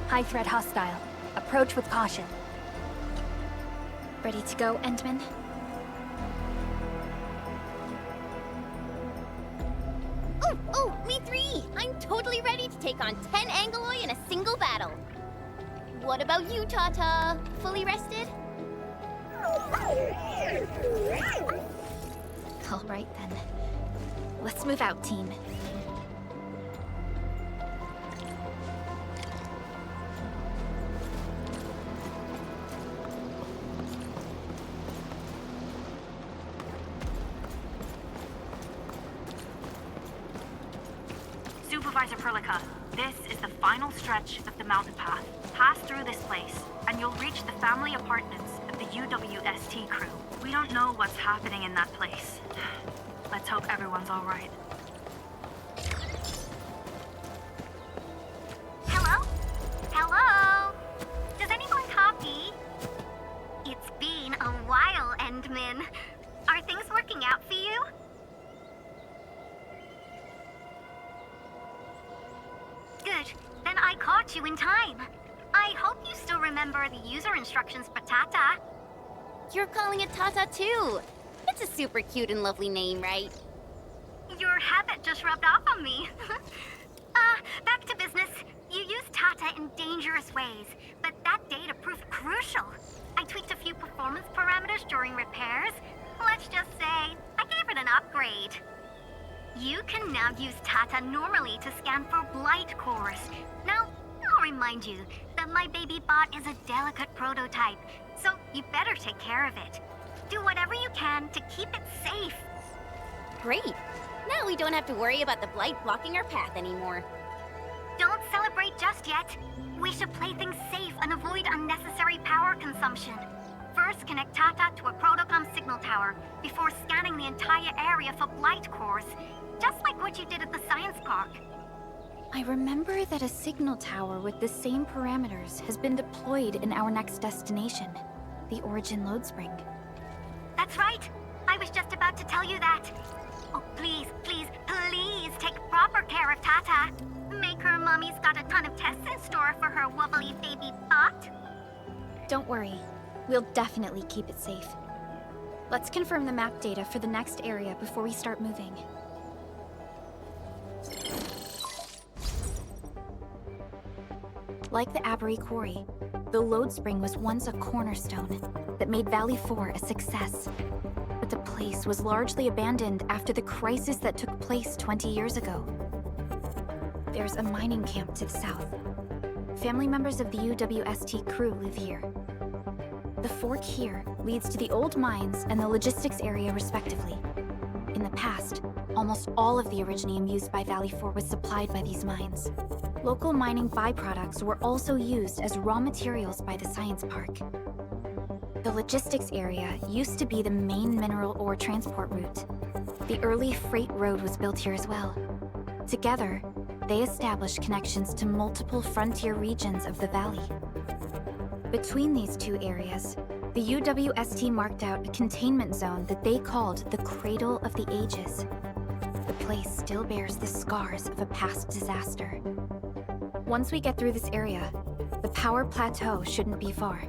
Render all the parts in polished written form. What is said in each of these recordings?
High threat hostile. Approach with caution. Ready to go, Endman? Oh, me three! I'm totally ready to take on 10 Angoloi in a single battle. What about you, Tata? Fully rested? Alright then. Let's move out, team. Supervisor Perlica, this is the final stretch of the mountain path. Pass through this place, and you'll reach the family apartments of the UWST crew. We don't know what's happening in that place. Let's hope everyone's alright. Hello? Hello? Does anyone copy? It's been a while, Endman. Are things working out for you? Good. Then I caught you in time. I hope you still remember the user instructions for Tata. You're calling it Tata too. It's a super cute and lovely name, right? Your habit just rubbed off on me. Back to business. You used Tata in dangerous ways, but that data proved crucial. I tweaked a few performance parameters during repairs. Let's just say, I gave it an upgrade. You can now use Tata normally to scan for blight cores. Now, I'll remind you that my baby bot is a delicate prototype, so you better take care of it. Do whatever you can to keep it safe. Great. Now we don't have to worry about the blight blocking our path anymore. Don't celebrate just yet. We should play things safe and avoid unnecessary power consumption. First, connect Tata to a Protocom signal tower before scanning the entire area for blight cores, just like what you did at the science park. I remember that a signal tower with the same parameters has been deployed in our next destination, the Origin Load Spring. That's right. I was just about to tell you that. Oh, please, please, please take proper care of Tata. Make her mommy's got a ton of tests in store for her wobbly baby bot. Don't worry. We'll definitely keep it safe. Let's confirm the map data for the next area before we start moving. Like the Abery Quarry, the Load Spring was once a cornerstone that made Valley 4 a success. But the place was largely abandoned after the crisis that took place 20 years ago. There's a mining camp to the south. Family members of the UWST crew live here. The fork here leads to the old mines and the logistics area respectively. In the past, almost all of the Originium used by Valley 4 was supplied by these mines. Local mining byproducts were also used as raw materials by the science park. The logistics area used to be the main mineral ore transport route. The early freight road was built here as well. Together, they established connections to multiple frontier regions of the valley. Between these two areas, the UWST marked out a containment zone that they called the Cradle of the Ages. The place still bears the scars of a past disaster. Once we get through this area, the power plateau shouldn't be far.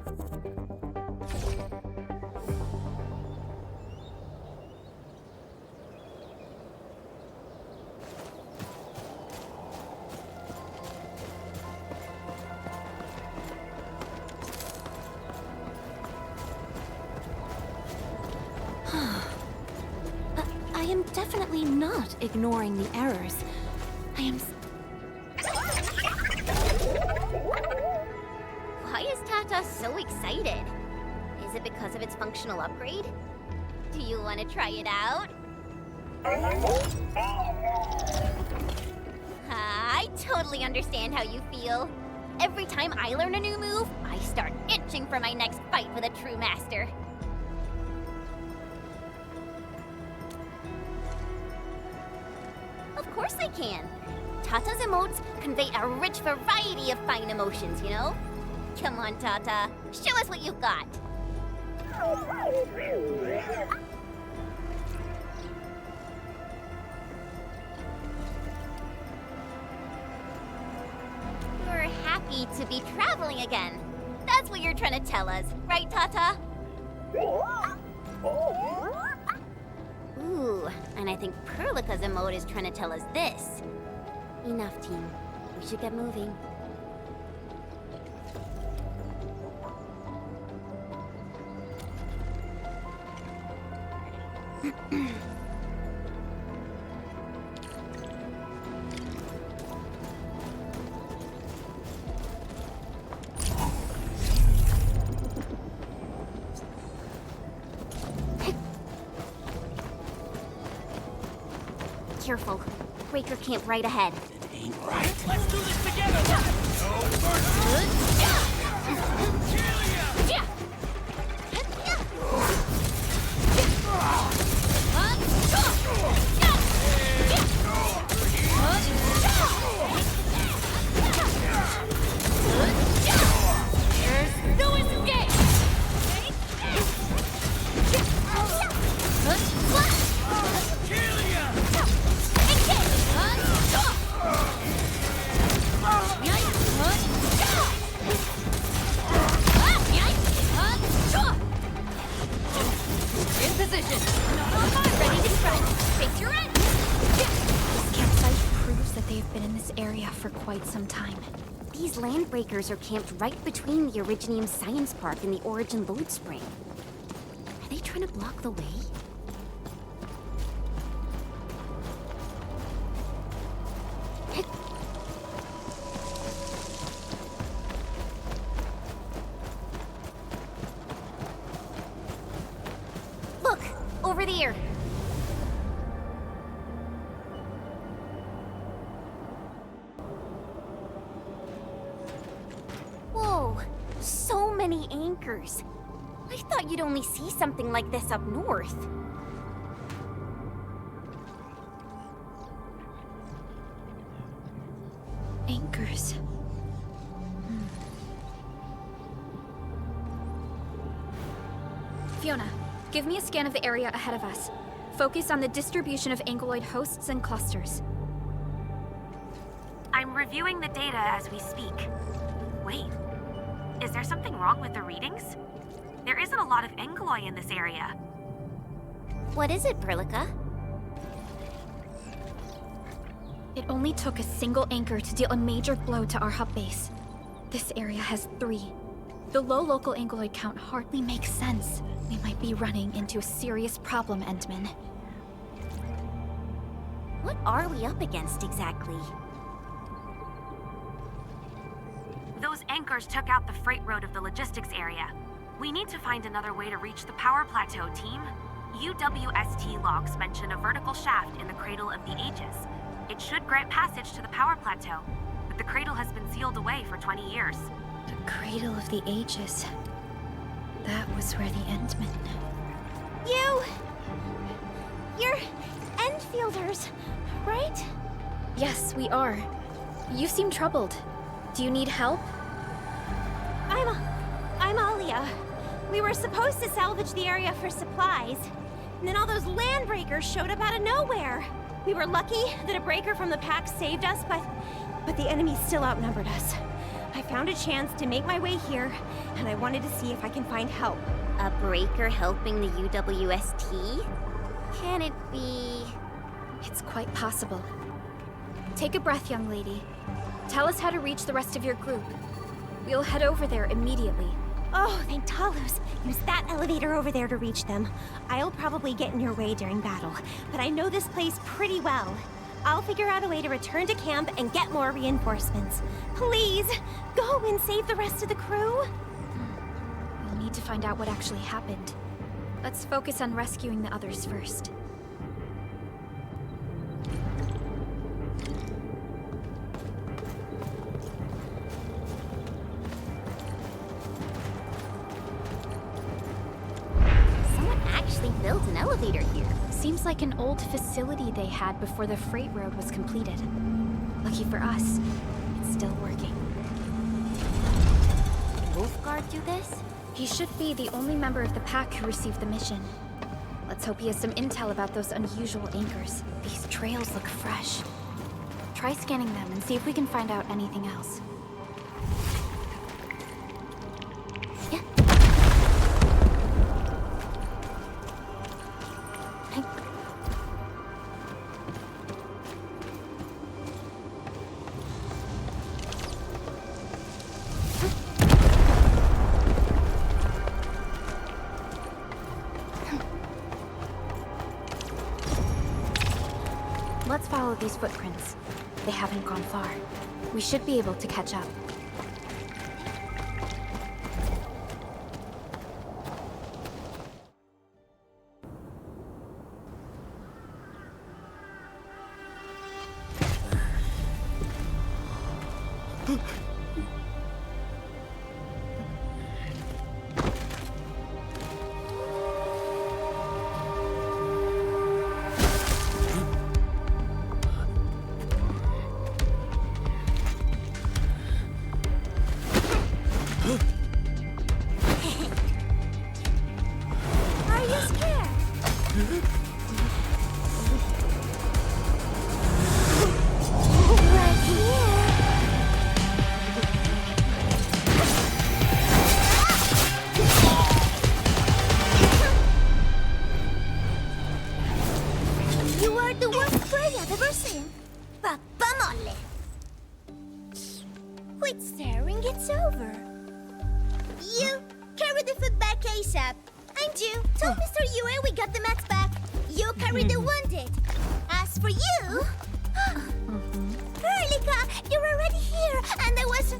I am definitely not ignoring the errors. I am... Why is Tata so excited? Is it because of its functional upgrade? Do you want to try it out? I totally understand how you feel. Every time I learn a new move, I start itching for my next fight with a true master. Of course I can. Tata's emotes convey a rich variety of fine emotions, you know? Come on, Tata. Show us what you've got. You're happy to be traveling again. That's what you're trying to tell us, right, Tata? Ooh, and I think Perlica's emote is trying to tell us this. Enough, team. We should get moving. Careful. Breaker camp right ahead. Ain't right. Let's do this together! There's no escape! In position. Ready to strike. Face your end. This campsite proves that they've been in this area for quite some time. These landbreakers are camped right between the Originium Science Park and the Origin Load Spring. Are they trying to block the way? Look! Over there! Whoa! So many anchors! I thought you'd only see something like this up north. Anchors. Fiona, give me a scan of the area ahead of us. Focus on the distribution of anguloid hosts and clusters. I'm reviewing the data as we speak. Wait, is there something wrong with the readings? There isn't a lot of anguloi in this area. What is it, Perlica? It only took a single anchor to deal a major blow to our hub base. This area has 3. The low local anguloid count hardly makes sense. We might be running into a serious problem, Endman. What are we up against exactly? Those anchors took out the freight road of the logistics area. We need to find another way to reach the power plateau, team. UWST logs mention a vertical shaft in the Cradle of the Ages. It should grant passage to the power plateau, but the cradle has been sealed away for 20 years. The Cradle of the Ages. That was where the Endmen... You're Enfielders, right? Yes, we are. You seem troubled. Do you need help? I'm Alia. We were supposed to salvage the area for supplies, and then all those landbreakers showed up out of nowhere. We were lucky that a breaker from the pack saved us, but the enemy still outnumbered us. I found a chance to make my way here, and I wanted to see if I can find help. A breaker helping the UWST? Can it be... It's quite possible. Take a breath, young lady. Tell us how to reach the rest of your group. We'll head over there immediately. Oh, thank Talos. Use that elevator over there to reach them. I'll probably get in your way during battle, but I know this place pretty well. I'll figure out a way to return to camp and get more reinforcements. Please, go and save the rest of the crew. We'll need to find out what actually happened. Let's focus on rescuing the others first. Someone actually built an elevator here. Seems like an old facility they had before the freight road was completed. Lucky for us, it's still working. Did Wolfguard do this? He should be the only member of the pack who received the mission. Let's hope he has some intel about those unusual anchors. These trails look fresh. Try scanning them and see if we can find out anything else. these footprints. They haven't gone far. We should be able to catch up. Are you scared? Right here. You are the worst prey I've ever seen. Papa mole. Quit staring, it's over. You carry the food back ASAP. And you, tell Mr. Yue we got the mats back. You carry the wounded. As for you... Erlika, you're already here, and I was...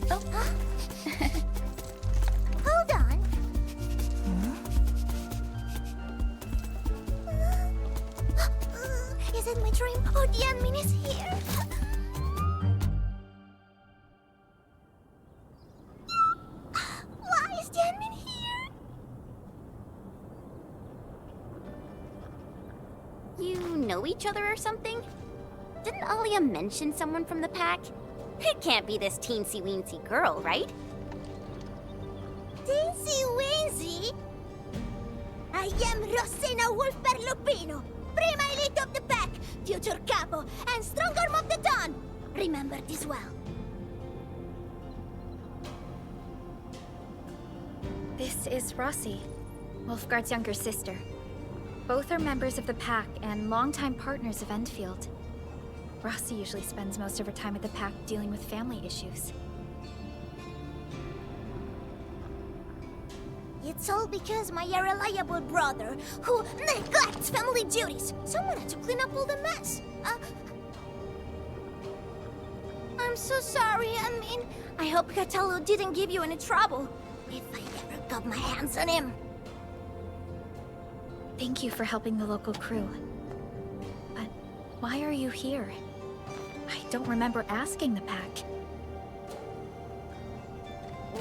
Hold on. Is it my dream, or the admin is here? Why is the admin here? You know each other or something? Didn't Alia mention someone from the pack? It can't be this teensy-weensy girl, right? Teensy Weensy? I am Rosina Wolfberg-Lupino, prima elite of the pack, future capo, and strong arm of the dawn. Remember this well. This is Rossi, Wolfgard's younger sister. Both are members of the pack and longtime partners of Endfield. Rossi usually spends most of her time at the pack dealing with family issues. It's all because my irreliable brother, who neglects family duties. Someone had to clean up all the mess. I'm so sorry. I hope Cataldo didn't give you any trouble. If I ever got my hands on him. Thank you for helping the local crew. But why are you here? I don't remember asking the pack.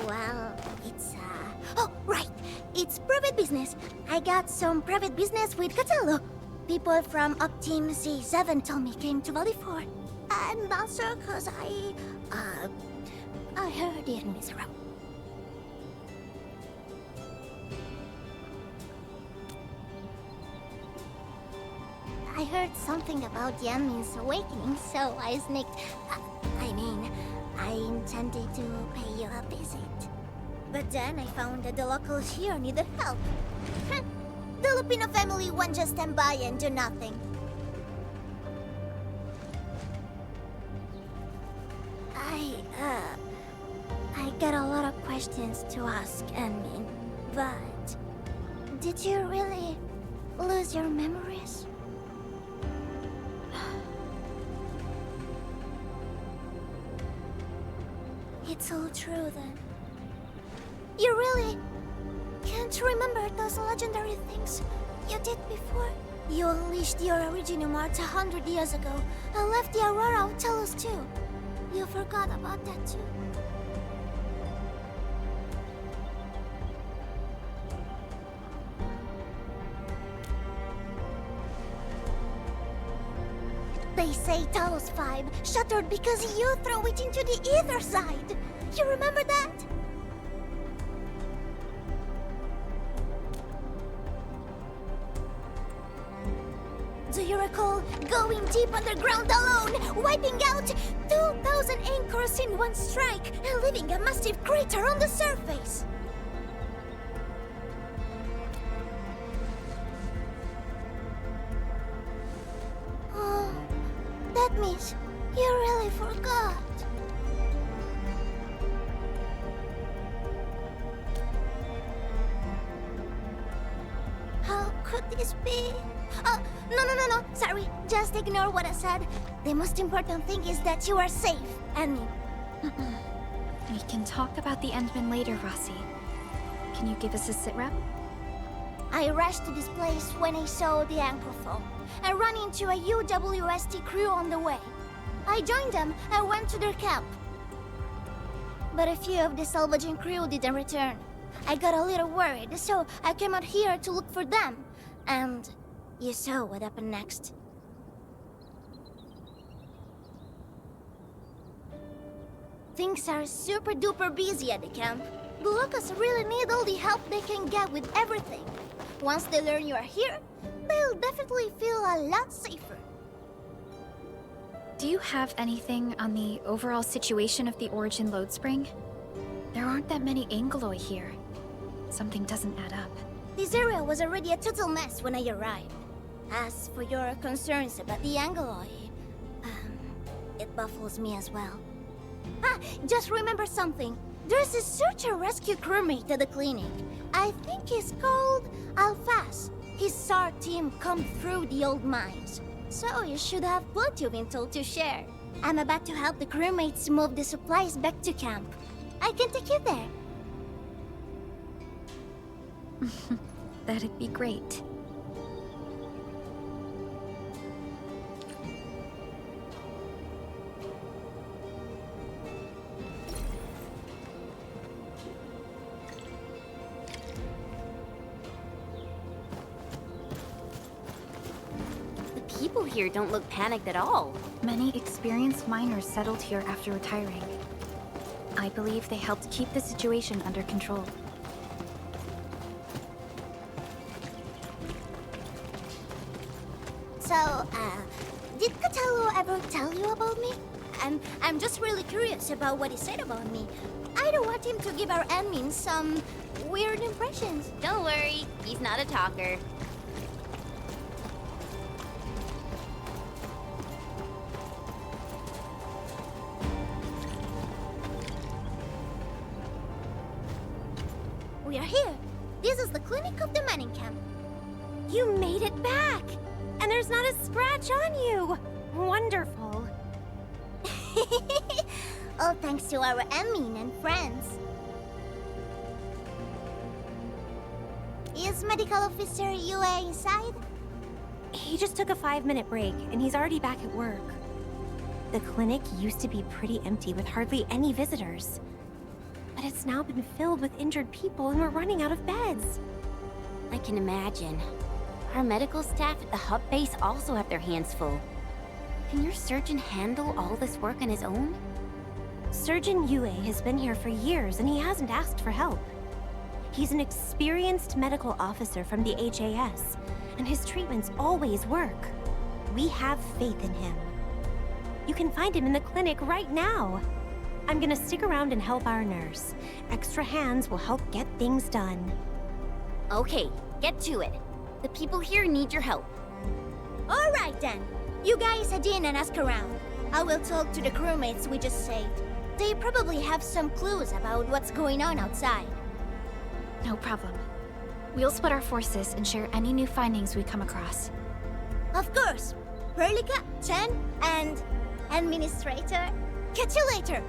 Well, it's, Oh, right. It's private business. I got some private business with Cataldo. People from Up Team C7 told me came to Valley 4. I'm not sure because I heard the enemies around. I heard something about Yamin's awakening, so I sneaked... I intended to pay you a visit. But then I found that the locals here needed help. The Lupino family won't just stand by and do nothing. I got a lot of questions to ask, Anmin, but... Did you really lose your memories? It's all true, then. You really can't remember those legendary things you did before? You unleashed your Originium Arts 100 years ago and left the Aurora of Telos too. You forgot about that too. They say Talos 5 shattered because you threw it into the ether side. You remember that? Do you recall going deep underground alone, wiping out 2,000 anchors in one strike, and leaving a massive crater on the surface? Oh, that means you really forgot. How could this be? Oh, no. Sorry, just ignore what I said. The most important thing is that you are safe. And We can talk about the Endman later, Rossi. Can you give us a sitrep? I rushed to this place when I saw the anchor fall. I ran into a UWST crew on the way. I joined them and went to their camp. But a few of the salvaging crew didn't return. I got a little worried, so I came out here to look for them. And you saw what happened next. Things are super duper busy at the camp. The locals really need all the help they can get with everything. Once they learn you are here, they'll definitely feel a lot safer. Do you have anything on the overall situation of the Origin Load Spring? There aren't that many Angeloi here. Something doesn't add up. This area was already a total mess when I arrived. As for your concerns about the Angeloi, it baffles me as well. Just remember something. There's a search and rescue crewmate at the clinic. I think he's called Alphas. His SAR team come through the old mines. So you should have plenty of intel to share. I'm about to help the crewmates move the supplies back to camp. I can take you there. That'd be great. People here don't look panicked at all. Many experienced miners settled here after retiring. I believe they helped keep the situation under control. So, did Catello ever tell you about me? I'm just really curious about what he said about me. I don't want him to give our admin some weird impressions. Don't worry, he's not a talker. We are here. This is the clinic of the mining camp. You made it back! And there's not a scratch on you! Wonderful. All thanks to our admin and friends. Is Medical Officer UA inside? He just took a 5-minute break, and he's already back at work. The clinic used to be pretty empty with hardly any visitors. But it's now been filled with injured people, and we're running out of beds. I can imagine. Our medical staff at the hub base also have their hands full. Can your surgeon handle all this work on his own? Surgeon Yue has been here for years, and he hasn't asked for help. He's an experienced medical officer from the HAS, and his treatments always work. We have faith in him. You can find him in the clinic right now. I'm gonna stick around and help our nurse. Extra hands will help get things done. Okay, get to it. The people here need your help. All right then. You guys head in and ask around. I will talk to the crewmates we just saved. They probably have some clues about what's going on outside. No problem. We'll split our forces and share any new findings we come across. Of course. Perlica, Chen, and Administrator. Catch you later.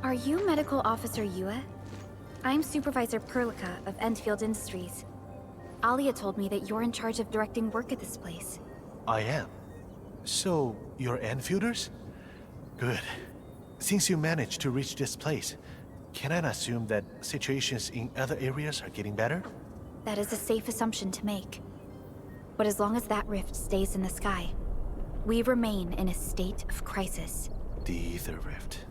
Are you Medical Officer Yue? I'm Supervisor Perlica of Endfield Industries. Alia told me that you're in charge of directing work at this place. I am. So, you're Enfielders? Good. Since you managed to reach this place, can I assume that situations in other areas are getting better? That is a safe assumption to make. But as long as that rift stays in the sky, we remain in a state of crisis. The Ether Rift.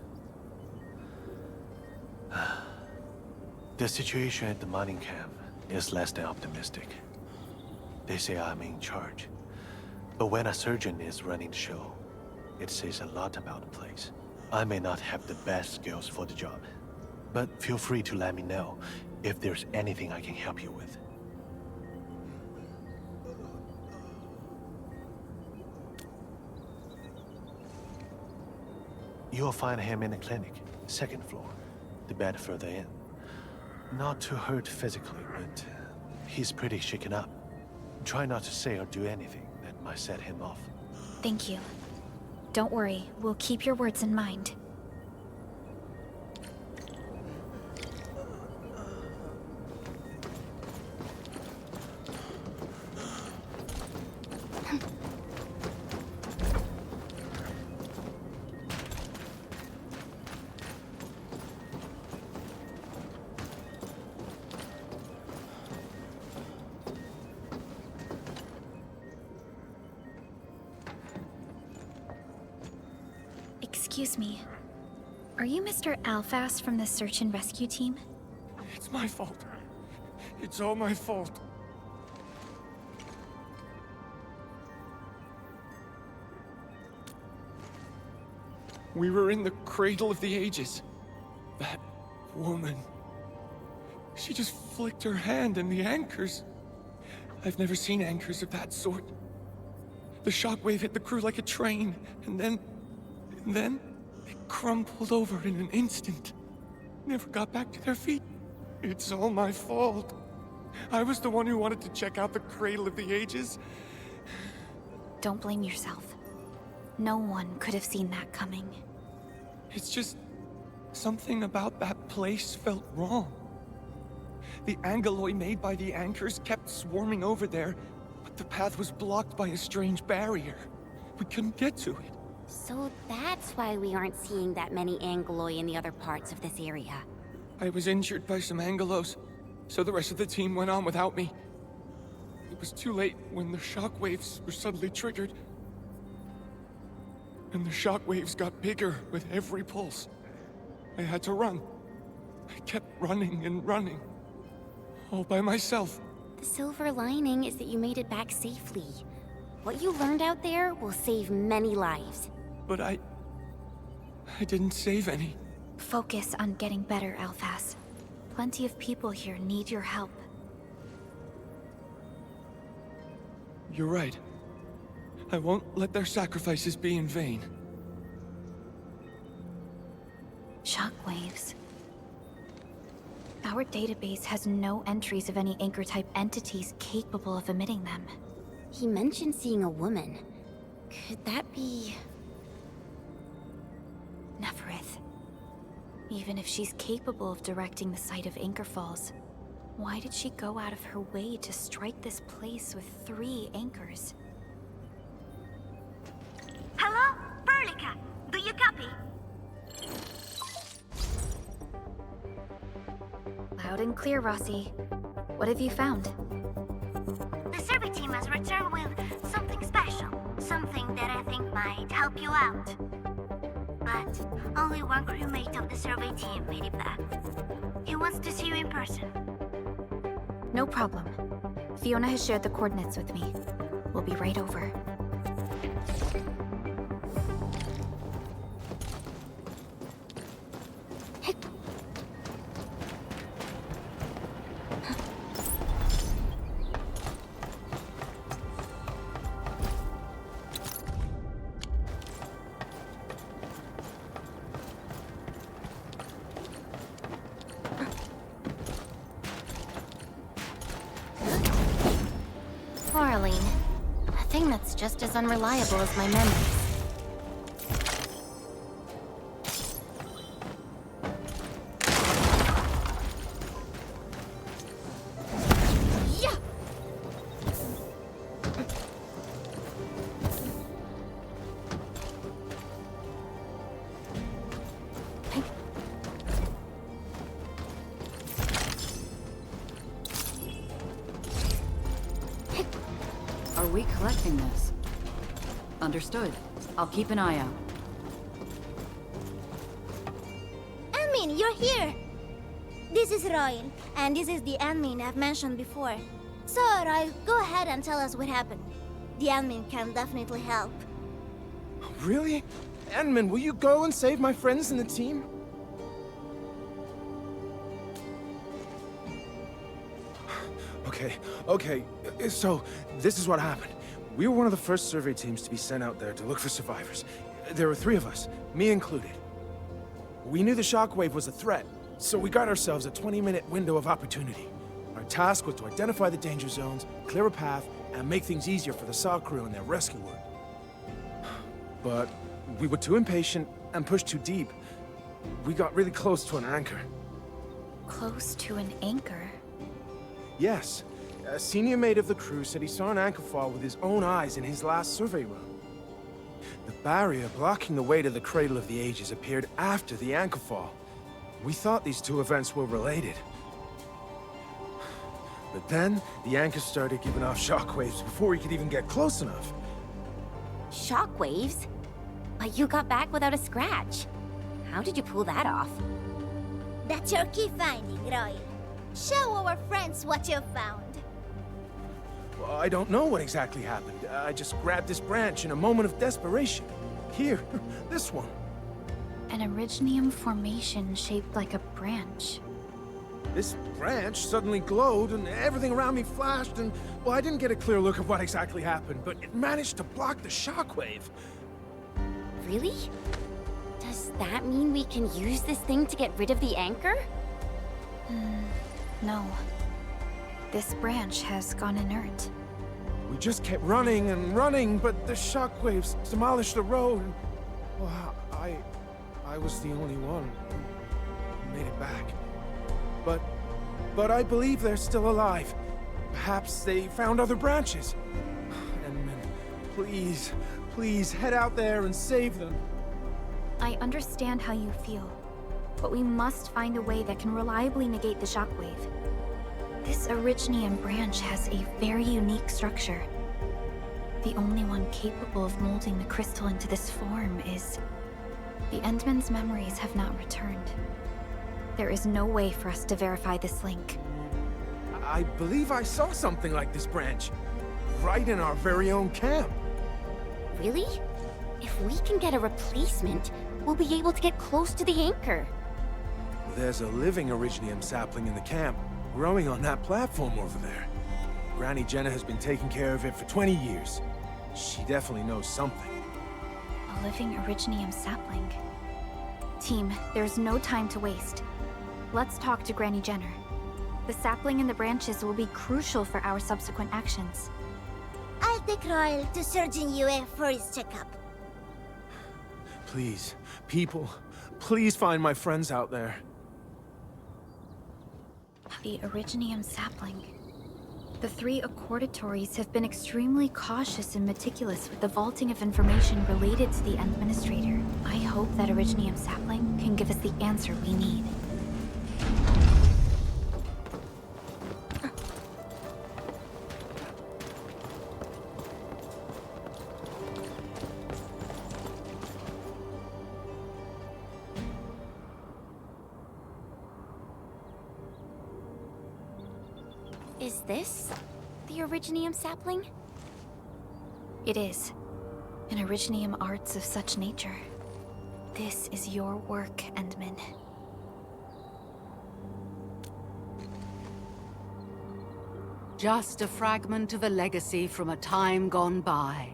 The situation at the mining camp is less than optimistic. They say I'm in charge. But when a surgeon is running the show, It says a lot about the place. I may not have the best skills for the job, but feel free to let me know if there's anything I can help you with. You'll find him in the clinic, second floor, the bed further in. Not too hurt physically, but he's pretty shaken up. Try not to say or do anything that might set him off. Thank you. Don't worry, we'll keep your words in mind. Excuse me. Are you Mr. Alphas from the search and rescue team? It's my fault. It's all my fault. We were in the cradle of the ages. That woman. She just flicked her hand and the anchors. I've never seen anchors of that sort. The shockwave hit the crew like a train, and then they crumpled over in an instant. Never got back to their feet. It's all my fault. I was the one who wanted to check out the cradle of the ages. Don't blame yourself. No one could have seen that coming. It's just something about that place felt wrong. The angeloi made by the anchors kept swarming over there, but the path was blocked by a strange barrier. We couldn't get to it. So that's why we aren't seeing that many angeloi in the other parts of this area. I was injured by some angelos, so the rest of the team went on without me. It was too late when the shockwaves were suddenly triggered. And the shockwaves got bigger with every pulse. I had to run. I kept running and running. All by myself. The silver lining is that you made it back safely. What you learned out there will save many lives. But I didn't save any. Focus on getting better, Alphas. Plenty of people here need your help. You're right. I won't let their sacrifices be in vain. Shockwaves. Our database has no entries of any Anchor-type entities capable of emitting them. He mentioned seeing a woman. Could that be... Neferith. Even if she's capable of directing the site of Anchor Falls, why did she go out of her way to strike this place with 3 anchors? Hello? Berlica, do you copy? Loud and clear, Rossi. What have you found? The survey team has returned with something special. Something that I think might help you out. But only one crewmate of the survey team made it back. He wants to see you in person. No problem. Fiona has shared the coordinates with me. We'll be right over. Arlene. A thing that's just as unreliable as my memories. Yeah! Are we collecting this? Understood. I'll keep an eye out. Admin, you're here! This is Royal, and this is the admin I've mentioned before. So, Royal, go ahead and tell us what happened. The admin can definitely help. Really? Endman, will you go and save my friends and the team? Okay, so this is what happened. We were one of the first survey teams to be sent out there to look for survivors. There were 3 of us, me included. We knew the shockwave was a threat, so we got ourselves a 20-minute window of opportunity. Our task was to identify the danger zones, clear a path, and make things easier for the SAW crew and their rescue work. But we were too impatient and pushed too deep. We got really close to an anchor. Close to an anchor? Yes. A senior mate of the crew said he saw an anchor fall with his own eyes in his last survey run. The barrier blocking the way to the Cradle of the Ages appeared after the anchor fall. We thought these 2 events were related. But then, the anchor started giving off shockwaves before we could even get close enough. Shockwaves? But you got back without a scratch. How did you pull that off? That's your key finding, Roy. Show our friends what you found. Well, I don't know what exactly happened. I just grabbed this branch in a moment of desperation. Here, this one. An Originium formation shaped like a branch. This branch suddenly glowed and everything around me flashed and, well, I didn't get a clear look at what exactly happened, but it managed to block the shockwave. Really? Does that mean we can use this thing to get rid of the anchor? No. This branch has gone inert. We just kept running and running, but the shockwaves demolished the road. Well, I was the only one who made it back. But I believe they're still alive. Perhaps they found other branches. Endman, please head out there and save them. I understand how you feel, but we must find a way that can reliably negate the shockwave. This Originium branch has a very unique structure. The only one capable of molding the crystal into this form is... The Endman's memories have not returned. There is no way for us to verify this link. I believe I saw something like this branch. Right in our very own camp. Really? If we can get a replacement, we'll be able to get close to the anchor. There's a living Originium sapling in the camp, growing on that platform over there. Granny Jenna has been taking care of it for 20 years. She definitely knows something. A living Originium sapling. Team, there's no time to waste. Let's talk to Granny Jenner. The sapling and the branches will be crucial for our subsequent actions. I'll take Royal to Surgeon Yue for his checkup. Please, people, please find my friends out there. The Originium sapling. The 3 accordatories have been extremely cautious and meticulous with the vaulting of information related to the Administrator. I hope that Originium sapling can give us the answer we need. Is this the Originium sapling? It is. An Originium arts of such nature. This is your work, Endman. Just a fragment of a legacy from a time gone by.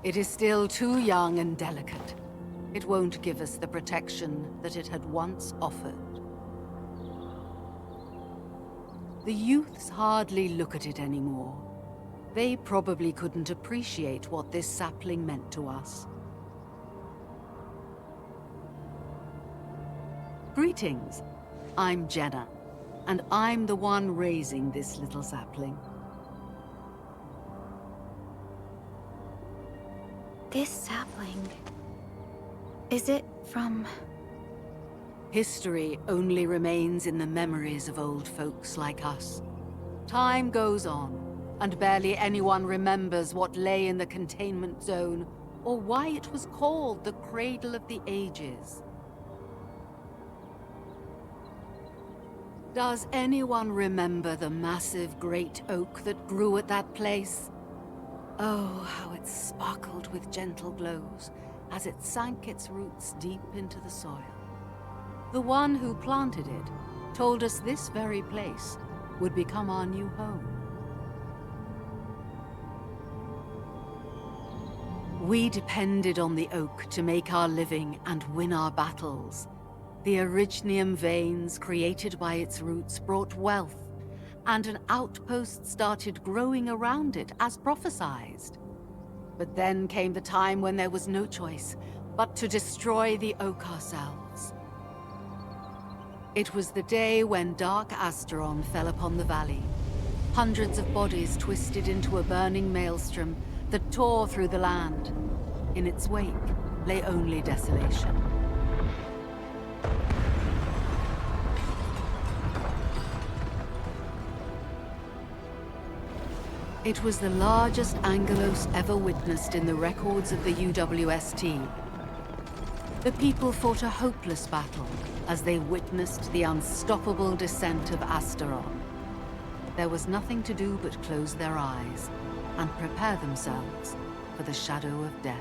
It is still too young and delicate. It won't give us the protection that it had once offered. The youths hardly look at it anymore. They probably couldn't appreciate what this sapling meant to us. Greetings. I'm Jenna, and I'm the one raising this little sapling. This sapling... Is it from... History only remains in the memories of old folks like us. Time goes on, and barely anyone remembers what lay in the containment zone, or why it was called the Cradle of the Ages. Does anyone remember the massive great oak that grew at that place? Oh, how it sparkled with gentle glows, as it sank its roots deep into the soil. The one who planted it told us this very place would become our new home. We depended on the oak to make our living and win our battles. The Originium veins created by its roots brought wealth, and an outpost started growing around it as prophesized. But then came the time when there was no choice but to destroy the oak ourselves. It was the day when Dark Asteron fell upon the valley. Hundreds of bodies twisted into a burning maelstrom that tore through the land. In its wake lay only desolation. It was the largest Angelos ever witnessed in the records of the UWST. The people fought a hopeless battle as they witnessed the unstoppable descent of Asteron. There was nothing to do but close their eyes and prepare themselves for the shadow of death.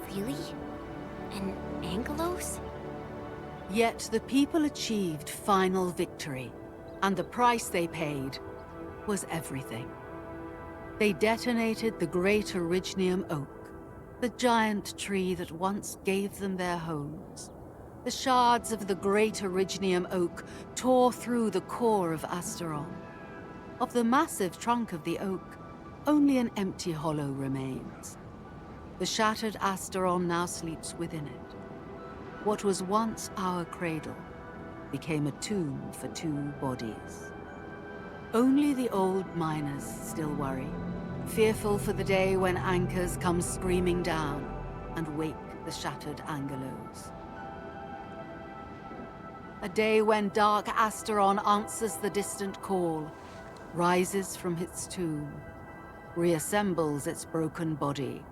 Really? An Angelos? Yet the people achieved final victory, and the price they paid was everything. They detonated the great Originium oak, the giant tree that once gave them their homes. The shards of the great Originium oak tore through the core of Asteron. Of the massive trunk of the oak, only an empty hollow remains. The shattered Asteron now sleeps within it. What was once our cradle became a tomb for two bodies. Only the old miners still worry, fearful for the day when anchors come screaming down and wake the shattered Angelos. A day when Dark Asteron answers the distant call, rises from its tomb, reassembles its broken body,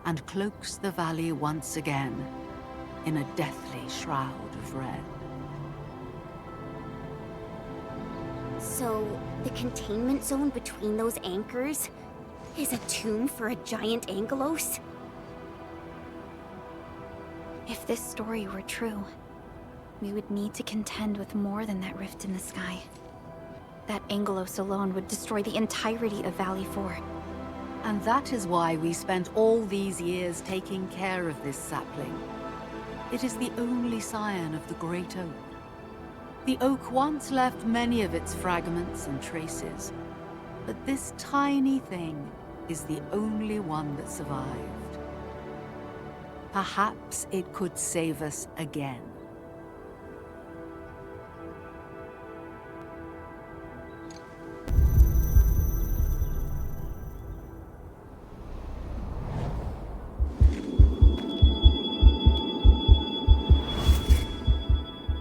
and cloaks the valley once again in a deathly shroud of red. So, the containment zone between those anchors is a tomb for a giant Angelos? If this story were true, we would need to contend with more than that rift in the sky. That Angelos alone would destroy the entirety of Valley 4. And that is why we spent all these years taking care of this sapling. It is the only scion of the Great Oak. The oak once left many of its fragments and traces, but this tiny thing is the only one that survived. Perhaps it could save us again.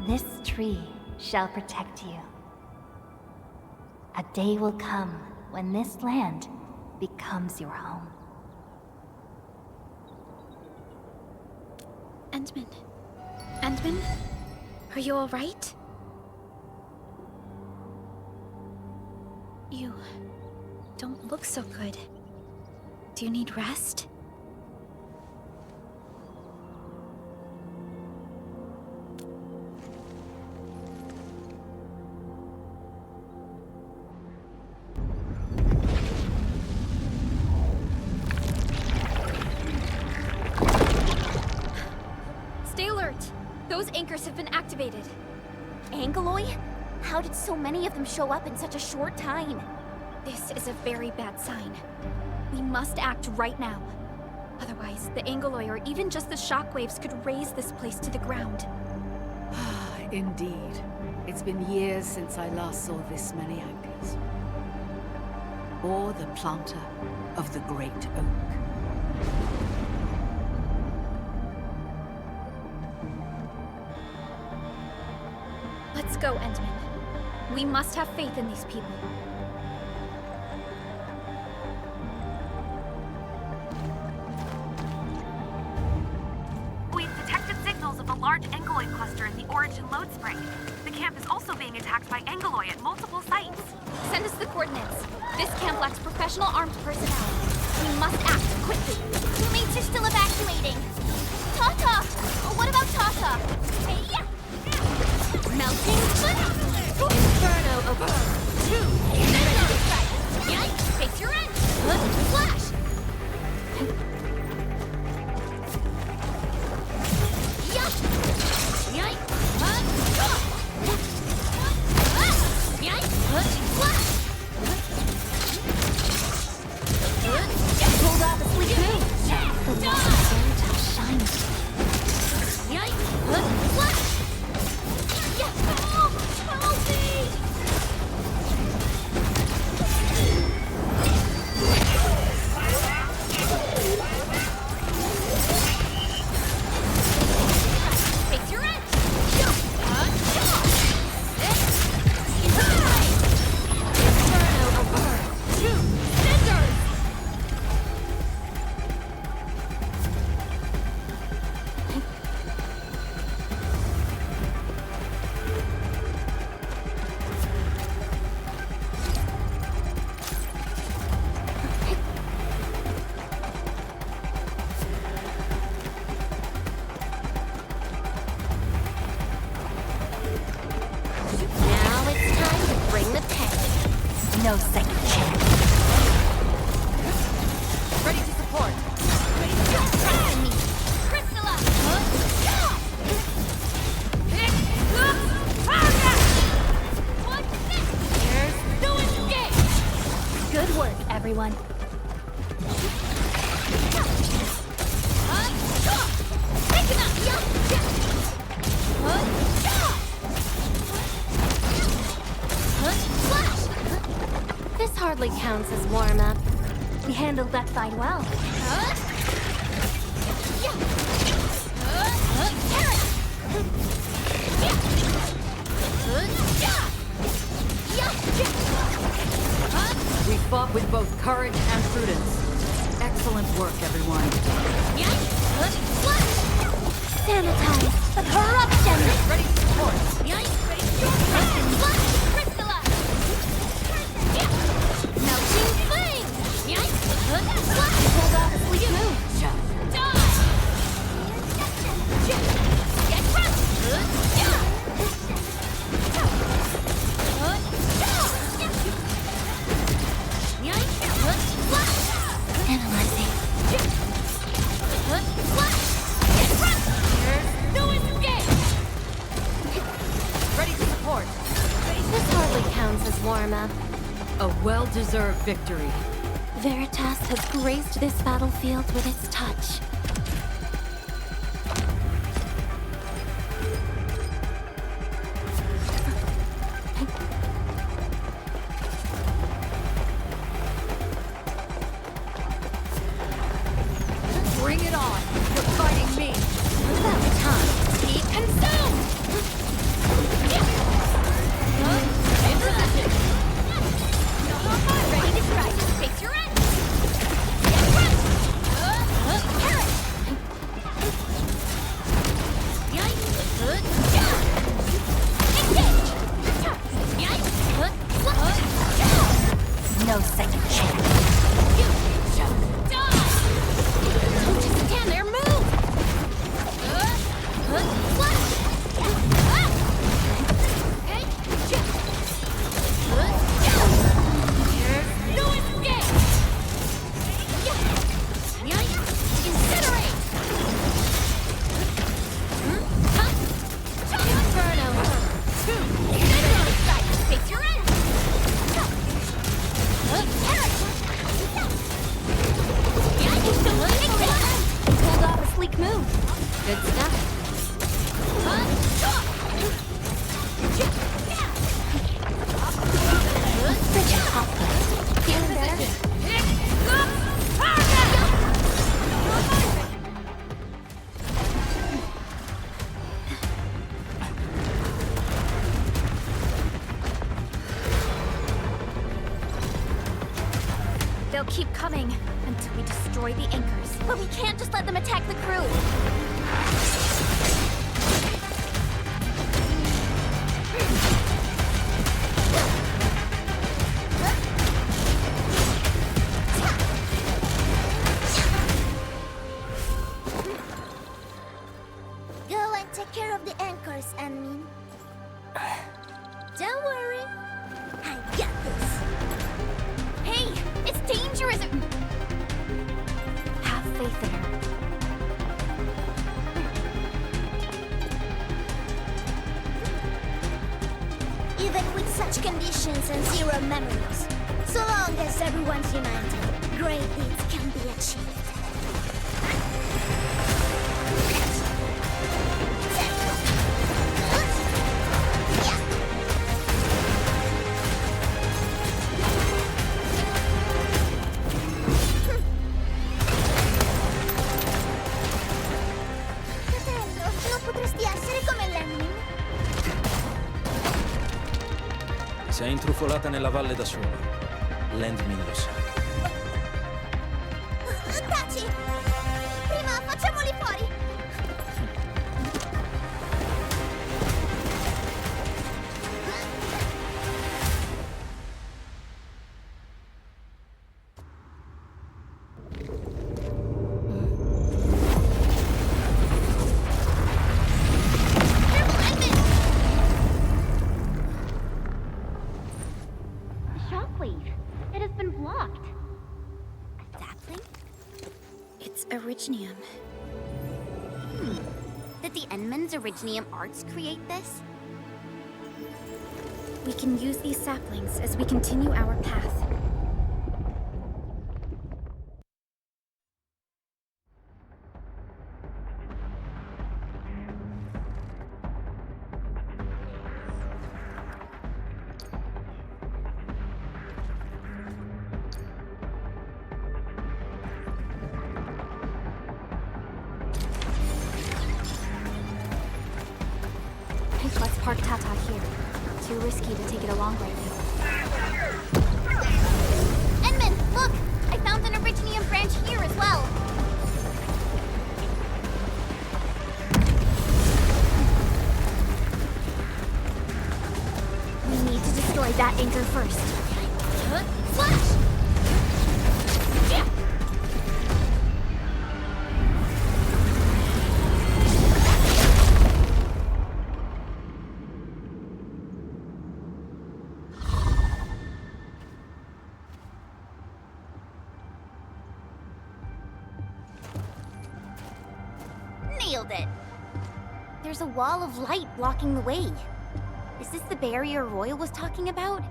This tree shall protect you. A day will come when this land becomes your home. Endman? Endman? Are you all right? You don't look so good. Do you need rest? Those anchors have been activated. Angeloi? How did so many of them show up in such a short time? This is a very bad sign. We must act right now. Otherwise, the Angeloi or even just the shockwaves could raze this place to the ground. Indeed. It's been years since I last saw this many anchors. Or the planter of the Great Oak. Let's go, Endman. We must have faith in these people. We've detected signals of a large Angeloid cluster in the Origin load spring. The camp is also being attacked by Angeloi at multiple sites. Send us additional armed personnel. We must act quickly. Roommates are still evacuating. Tata! What about Tata? Hey, yeah! Melting foot! Inferno over. 2. Yikes! Face your end! Flash! Yikes! Yikes! Yikes! Flash! Pulled off a sleep move. The light of Veritas shines. Yikes! Flash! Help! Help me! Face your end! Inferno over. 2. Cinders! Now it's time to bring the pain. No second chance. Ready to support. Trust in me. Crystalla! Here's no escape! Good work, everyone. Take him out! Flash! This hardly counts as warm-up. We handled that fight well. We fought with both courage and prudence. Excellent work, everyone. Sanitize the corruption! Ready to support. Crystalla! Melting flame! Pulled off a sleep move. Die! Get crushed! Analyzing. No escape! Ready to support. This hardly counts as warm-up. A well-deserved victory. Veritas has graced this battlefield with its touch. Bring it on. You're fighting me. About time. Be consumed! In position! Ready to strike. Face your end! Get crushed! Carrot! Yikes! Engage! Yikes! No second chance. Die! Don't just stand there, move! Flash! No escape! Incinerate! Inferno! Face your end! Pulled off a sleek move. Good stuff. Frigid output. Feeling better? They'll keep coming until we destroy the anchors. But we can't just let them attack the crew. violence and zero memories. So long as everyone's united, great deeds can be achieved. Fratello, non potresti essere come Lemmy? Sei intrufolata nella valle da sola. Landmin lo sa. Taci! Prima facciamoli fuori! Shockwave. It has been blocked. Sapling? It's Originium. Did the Enman's Originium arts create this? We can use these saplings as we continue our path. Let's park Tata here. Too risky to take it along right now. Enman, look! I found an Originium branch here as well. We need to destroy that anchor first. Flash! Nailed it. There's a wall of light blocking the way. Is this the barrier Royal was talking about?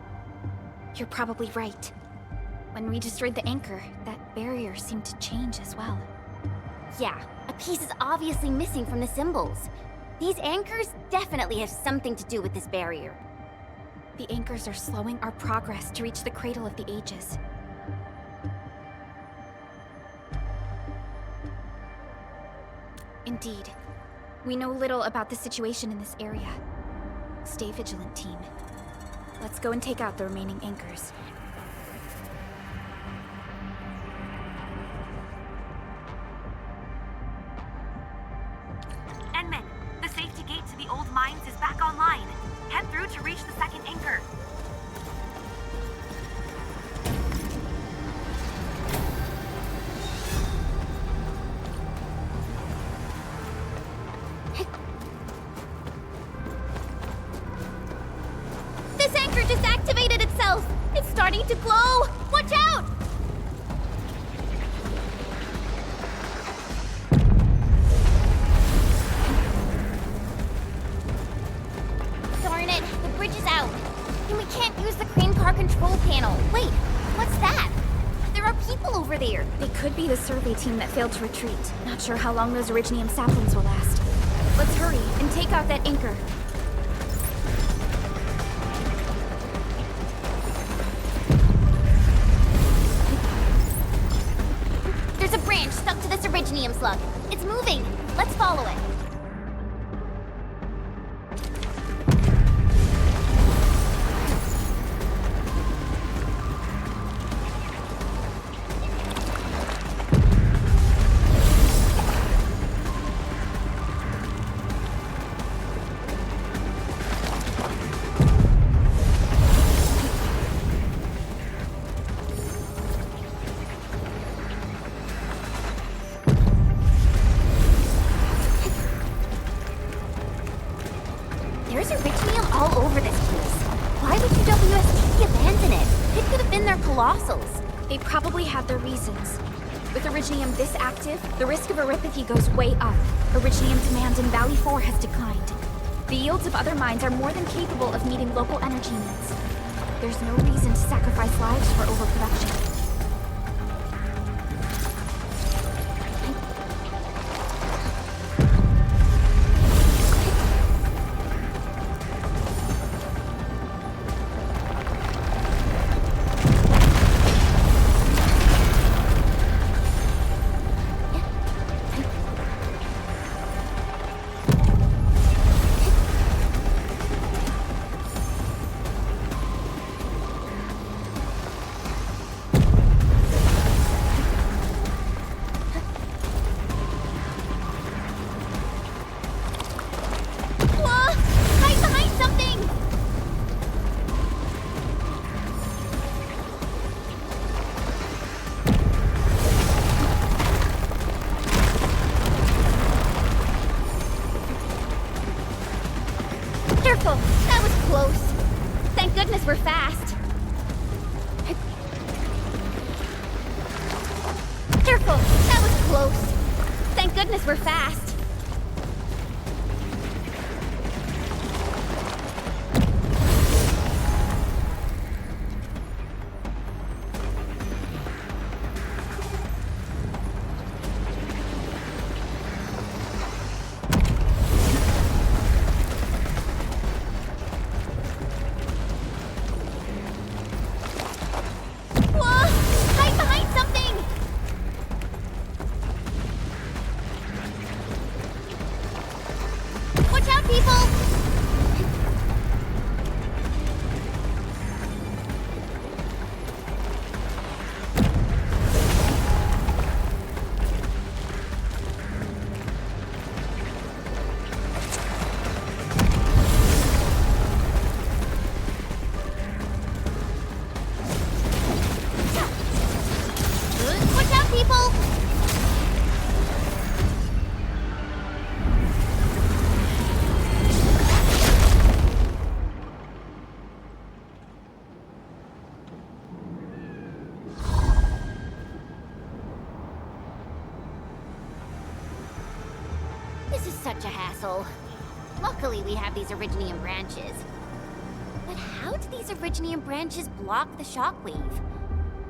You're probably right. When we destroyed the anchor, that barrier seemed to change as well. Yeah, a piece is obviously missing from the symbols. These anchors definitely have something to do with this barrier. The anchors are slowing our progress to reach the Cradle of the Ages. Indeed. We know little about the situation in this area. Stay vigilant, team. Let's go and take out the remaining anchors. Enman, the safety gate to the old mines is back online. Head through to reach the second anchor. This anchor just activated itself! It's starting to glow! Watch out! Darn it, the bridge is out. And we can't use the crane car control panel. Wait, what's that? There are people over there. It could be the survey team that failed to retreat. Not sure how long those Originium saplings will last. Let's hurry and take out that anchor. There's a branch stuck to this Originium slug. It's moving. Let's follow it. There's Originium all over this place. Why would UWST abandon it? It could have been their colossals. They probably had their reasons. With Originium this active, the risk of eripathy goes way up. Originium demand in Valley 4 has declined. The yields of other mines are more than capable of meeting local energy needs. There's no reason to sacrifice lives for overproduction. That was close. Thank goodness we're fast. Careful! That was close. Thank goodness we're fast. This is such a hassle. Luckily, we have these Originium branches. But how do these Originium branches block the shockwave?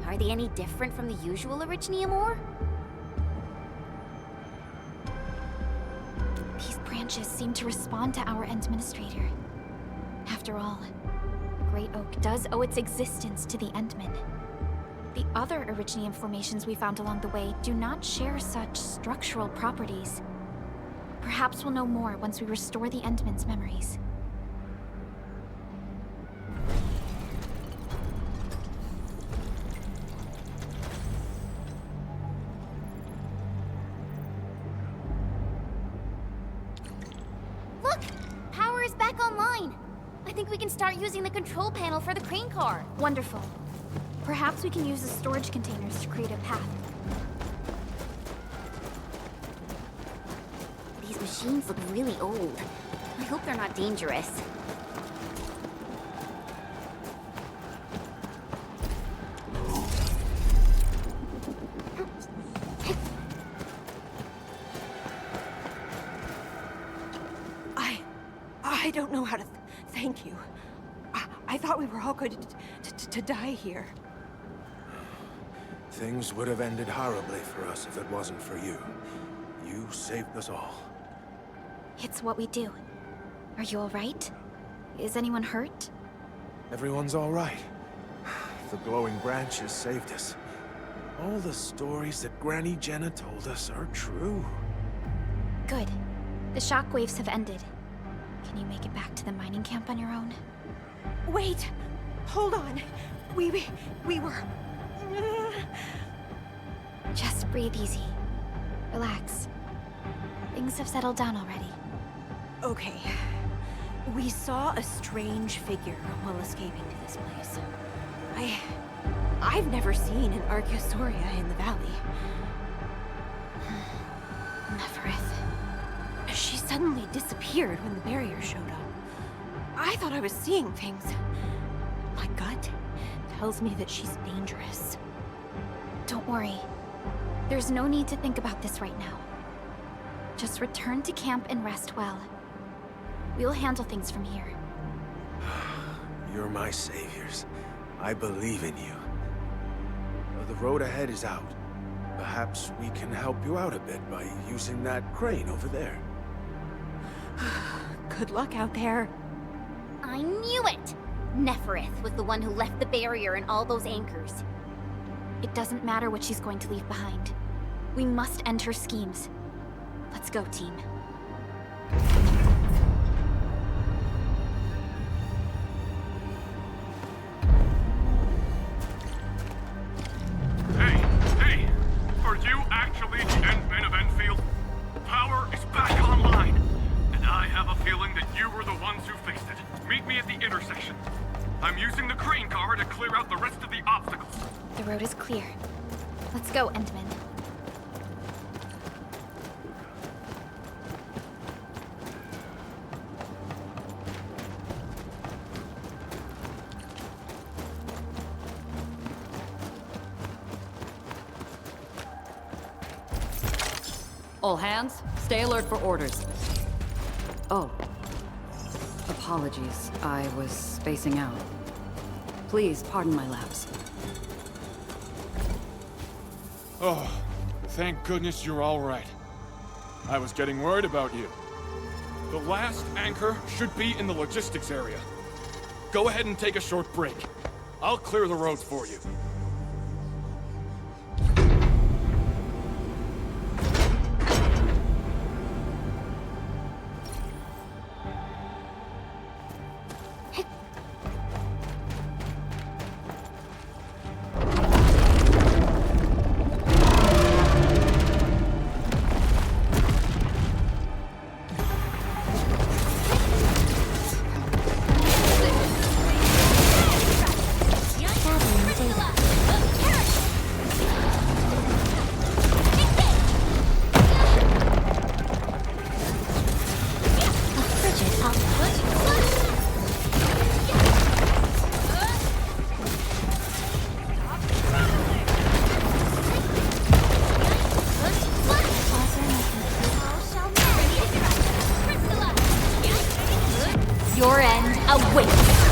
Are they any different from the usual Originium ore? These branches seem to respond to our Endministrator. After all, Great Oak does owe its existence to the Endmen. The other Originium formations we found along the way do not share such structural properties. Perhaps we'll know more once we restore the Endmen's memories. Look! Power is back online! I think we can start using the control panel for the crane car. Wonderful. Perhaps we can use the storage containers to create a path. These machines look really old. I hope they're not dangerous. I don't know how to thank you. I thought we were all going to die here. Things would have ended horribly for us if it wasn't for you. You saved us all. It's what we do. Are you all right? Is anyone hurt? Everyone's all right. The glowing branches saved us. All the stories that Granny Jenna told us are true. Good. The shockwaves have ended. Can you make it back to the mining camp on your own? Wait! Hold on. We were... Just breathe easy. Relax. Things have settled down already. Okay. We saw a strange figure while escaping to this place. I've never seen an Archaeosauria in the valley. Neverith. She suddenly disappeared when the barrier showed up. I thought I was seeing things. My gut tells me that she's dangerous. Don't worry. There's no need to think about this right now. Just return to camp and rest well. We'll handle things from here. You're my saviors. I believe in you. The road ahead is out. Perhaps we can help you out a bit by using that crane over there. Good luck out there. I knew it! Neferith was the one who left the barrier and all those anchors. It doesn't matter what she's going to leave behind. We must end her schemes. Let's go, team. Hey! Are you actually the Endmen of Enfield? Power is back online, and I have a feeling that you were the ones who fixed it. Meet me at the intersection. I'm using the crane car to clear out the rest of the obstacles. The road is clear. Let's go, Endman. All hands, stay alert for orders. Oh. Apologies, I was spacing out. Please pardon my lapse. Oh, thank goodness you're all right. I was getting worried about you. The last anchor should be in the logistics area. Go ahead and take a short break. I'll clear the road for you. Your end awaits!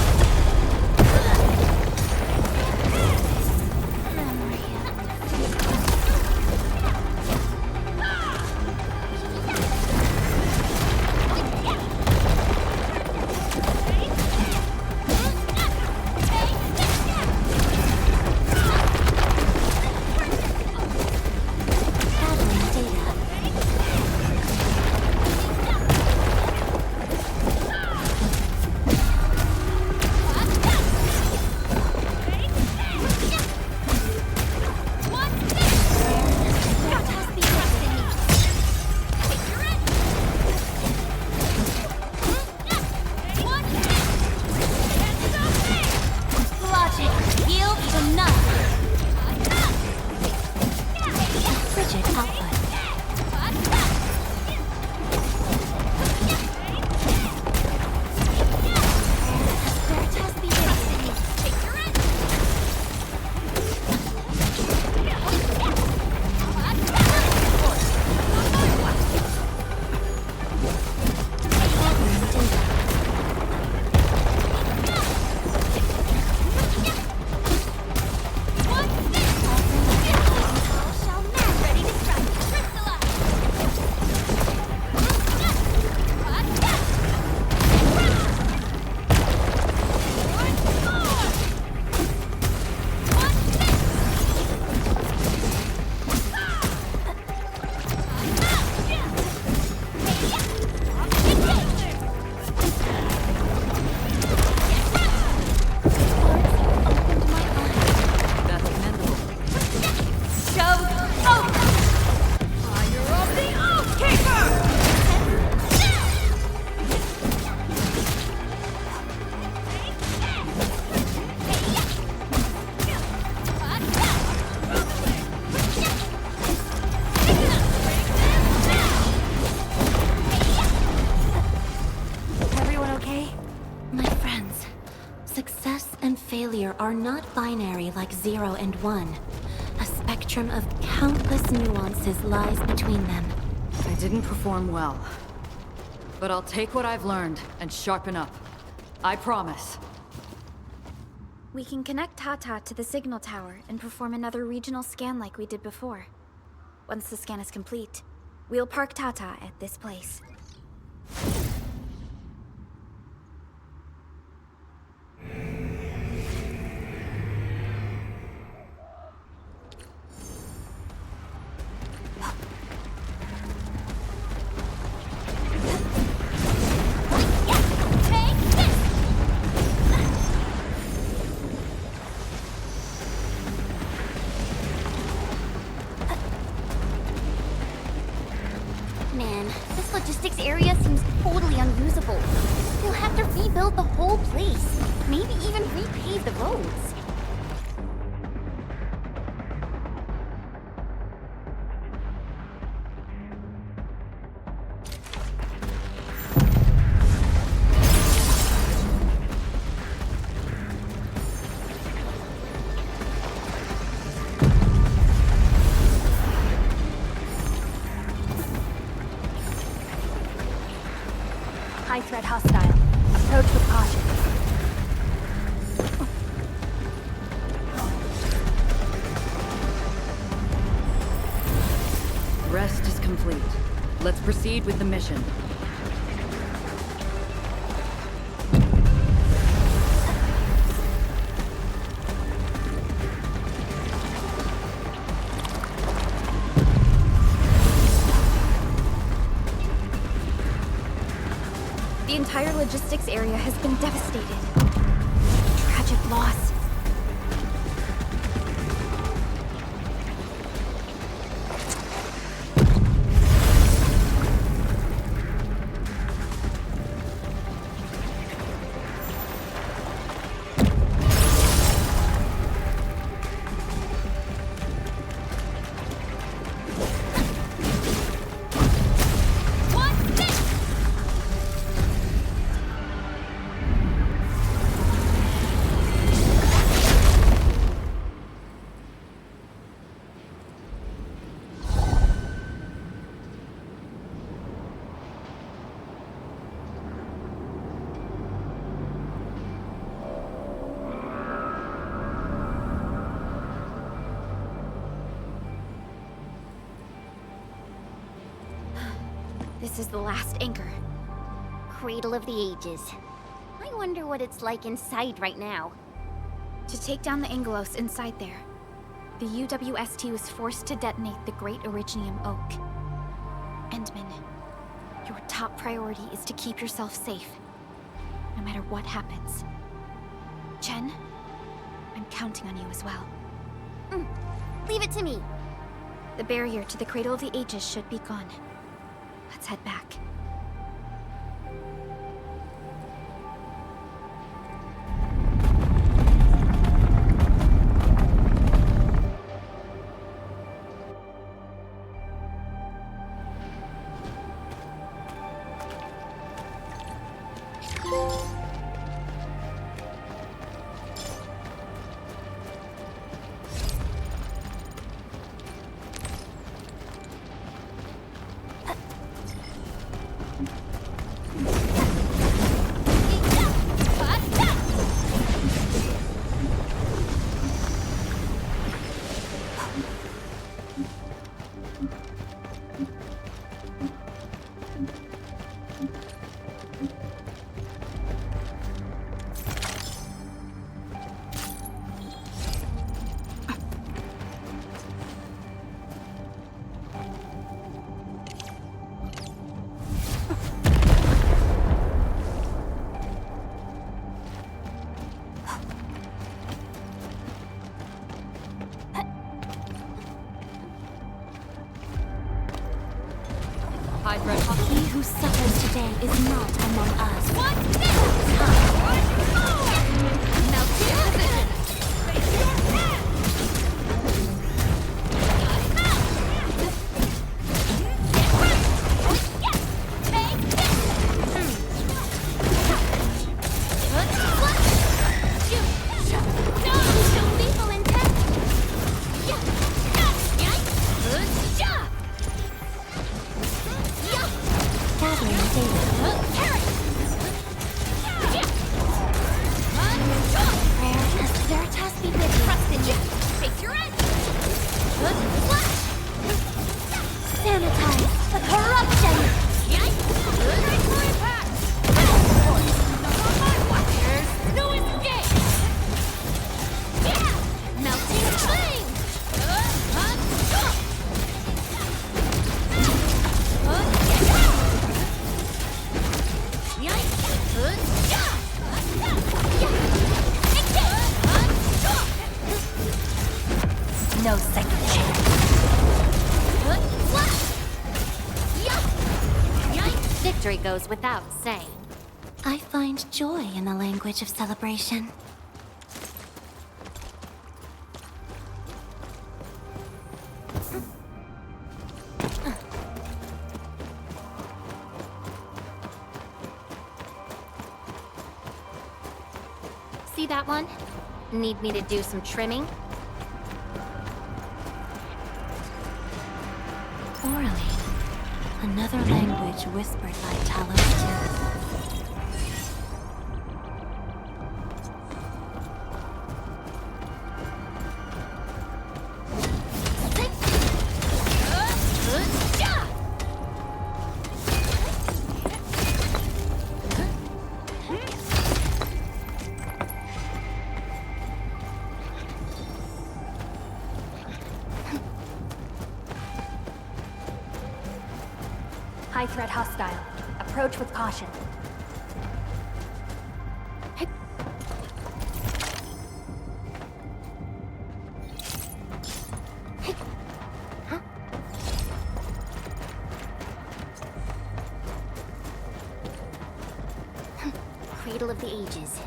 Are not binary like 0 and 1. A spectrum of countless nuances lies between them. I didn't perform well. But I'll take what I've learned and sharpen up. I promise. We can connect Tata to the signal tower and perform another regional scan like we did before. Once the scan is complete, we'll park Tata at this place. Man, this logistics area seems totally unusable. They'll have to rebuild the whole place. Maybe even repave the roads. High threat hostile. Approach with caution. Rest is complete. Let's proceed with the mission. The entire logistics area has been devastated. Tragic loss. This is the last anchor. Cradle of the Ages. I wonder what it's like inside right now. To take down the Angelos inside there, the UWST was forced to detonate the Great Originium Oak. Endman, your top priority is to keep yourself safe, no matter what happens. Chen, I'm counting on you as well. Leave it to me. The barrier to the Cradle of the Ages should be gone. Let's head back. He who suffers today is not among us. Melting position. Rare as Take your edge! Flash! Sanitize the corruption! There's no escape! Yeah! Melting flame! No second chance. Victory goes without saying. I find joy in the language of celebration. See that one? Need me to do some trimming? Orally. Another language whispered by Talos too. High threat hostile. Approach with caution. Cradle of the Ages.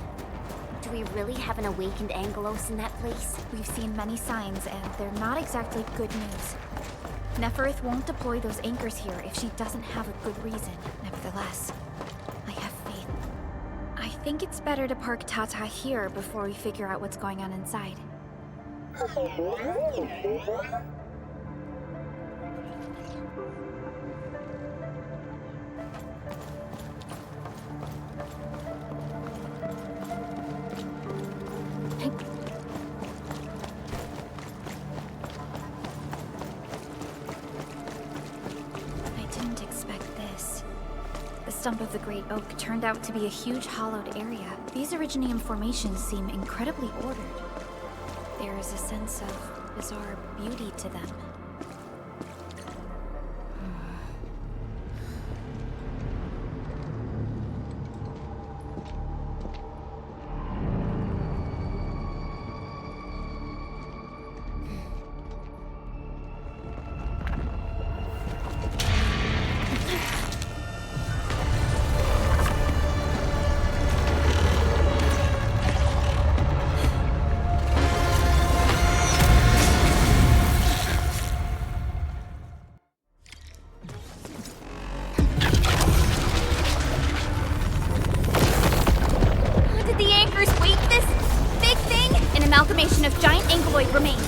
Do we really have an awakened Angelos in that place? We've seen many signs, and they're not exactly good news. Neferith won't deploy those anchors here if she doesn't have a good reason. Nevertheless, I have faith. I think it's better to park Tata here before we figure out what's going on inside. The stump of the Great Oak turned out to be a huge hollowed area. These Originium formations seem incredibly ordered. There is a sense of bizarre beauty to them. Amalgamation of giant ankyloid remains.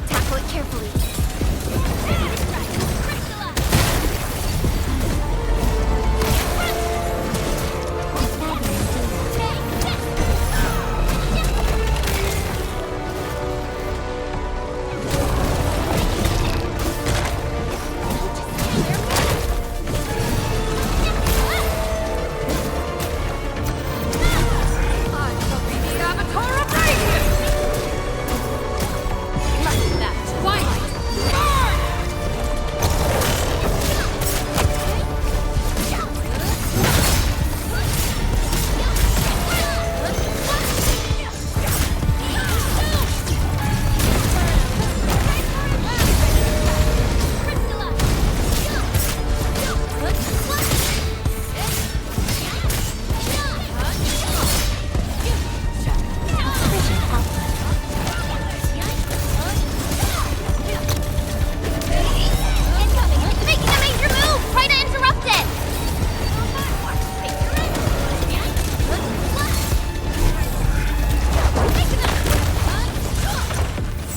Tackle it carefully.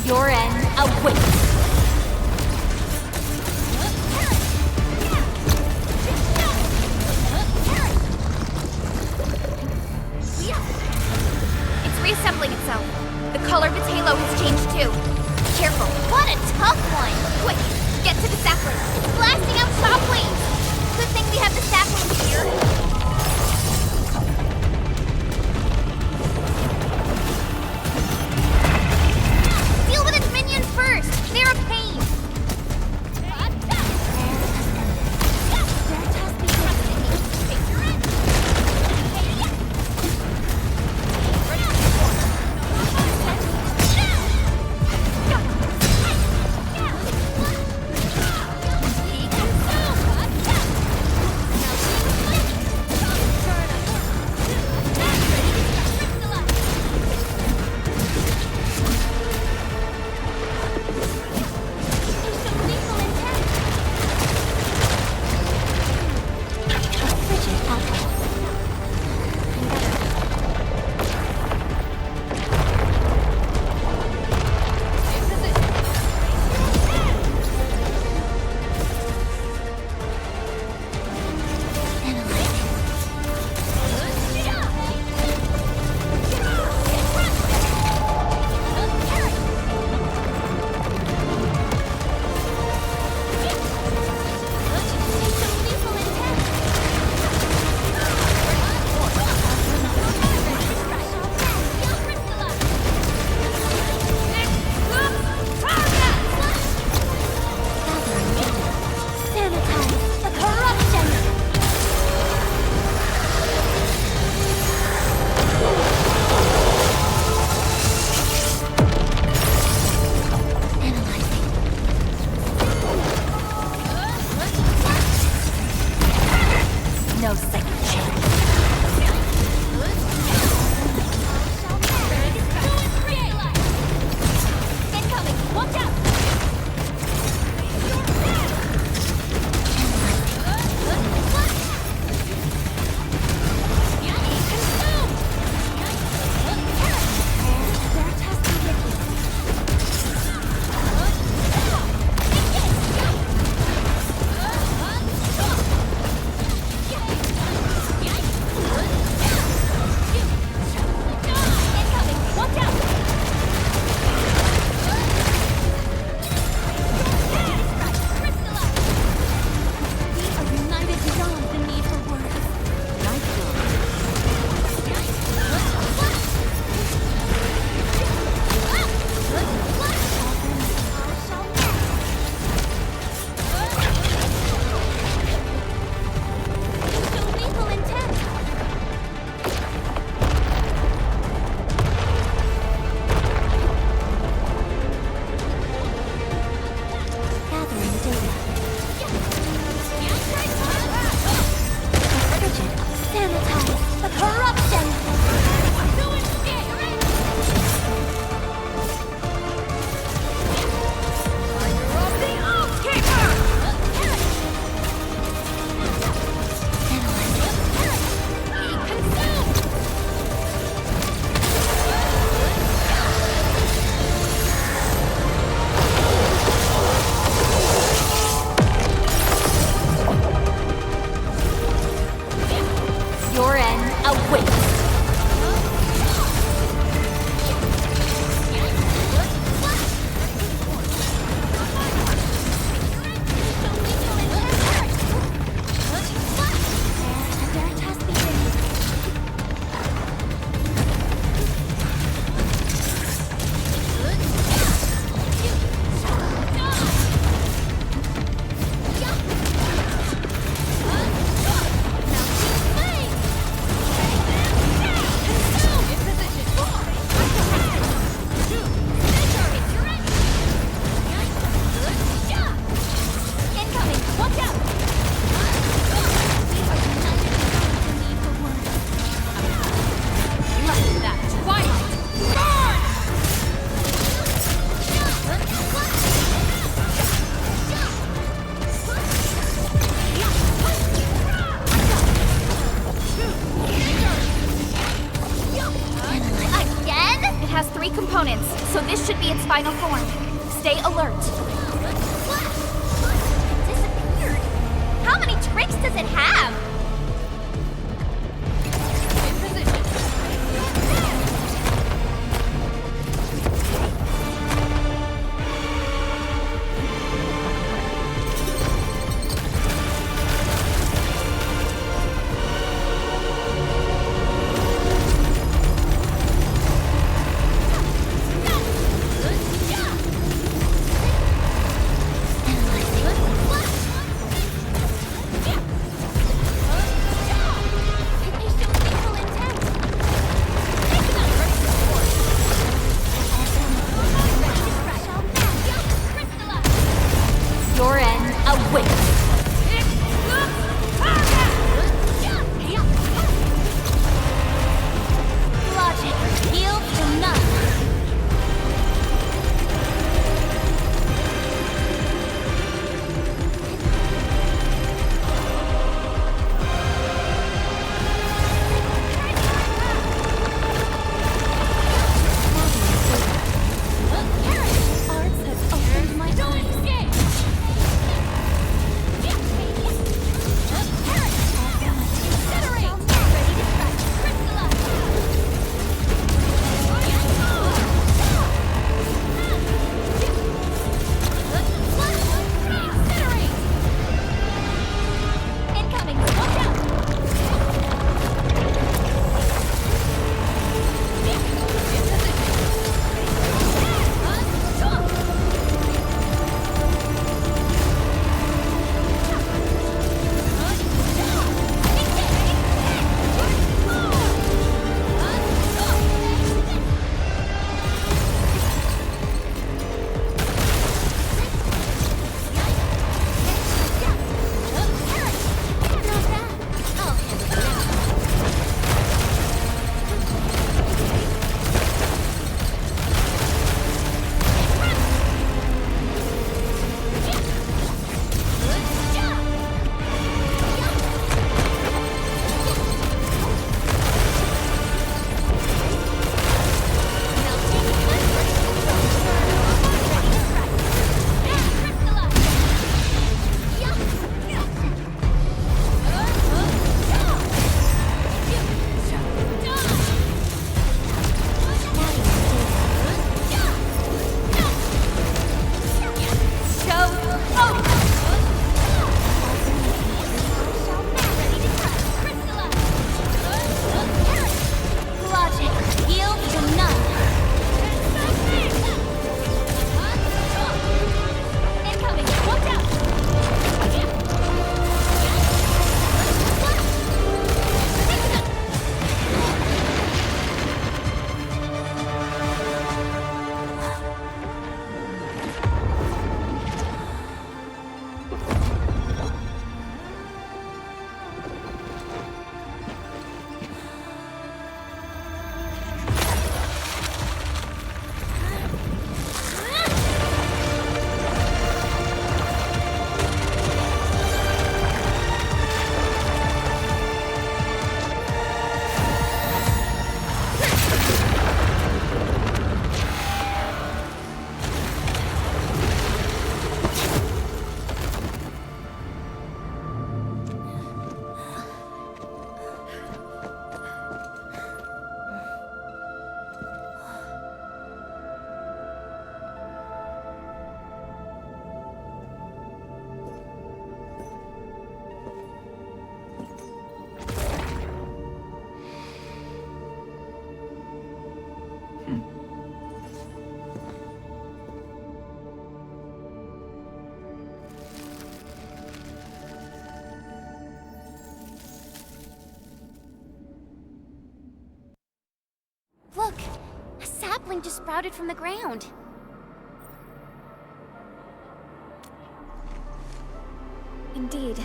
Your end awaits. It's reassembling itself. The color of its halo has changed too. Careful. What a tough one. Quick, get to the sapling. It's blasting out shockwaves. Good thing we have the sapling here. Deal with its minions first. They're a pain. so this should be its final form. Stay alert. It disappeared. How many tricks does it have? In position. sapling just sprouted from the ground. Indeed.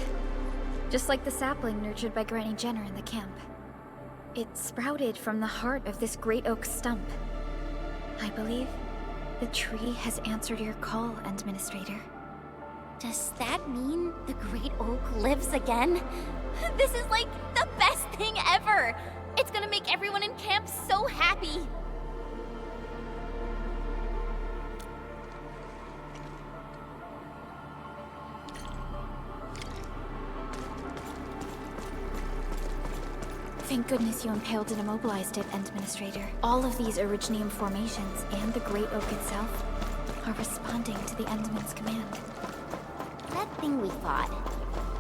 Just like the sapling nurtured by Granny Jenner in the camp. It sprouted from the heart of this great oak stump. I believe the tree has answered your call, Administrator. Does that mean the Great Oak lives again? This is like the best thing ever! It's gonna make everyone in camp so happy! Thank goodness you impaled and immobilized it, Administrator. All of these Originium formations and the Great Oak itself are responding to the Endman's command. That thing we fought.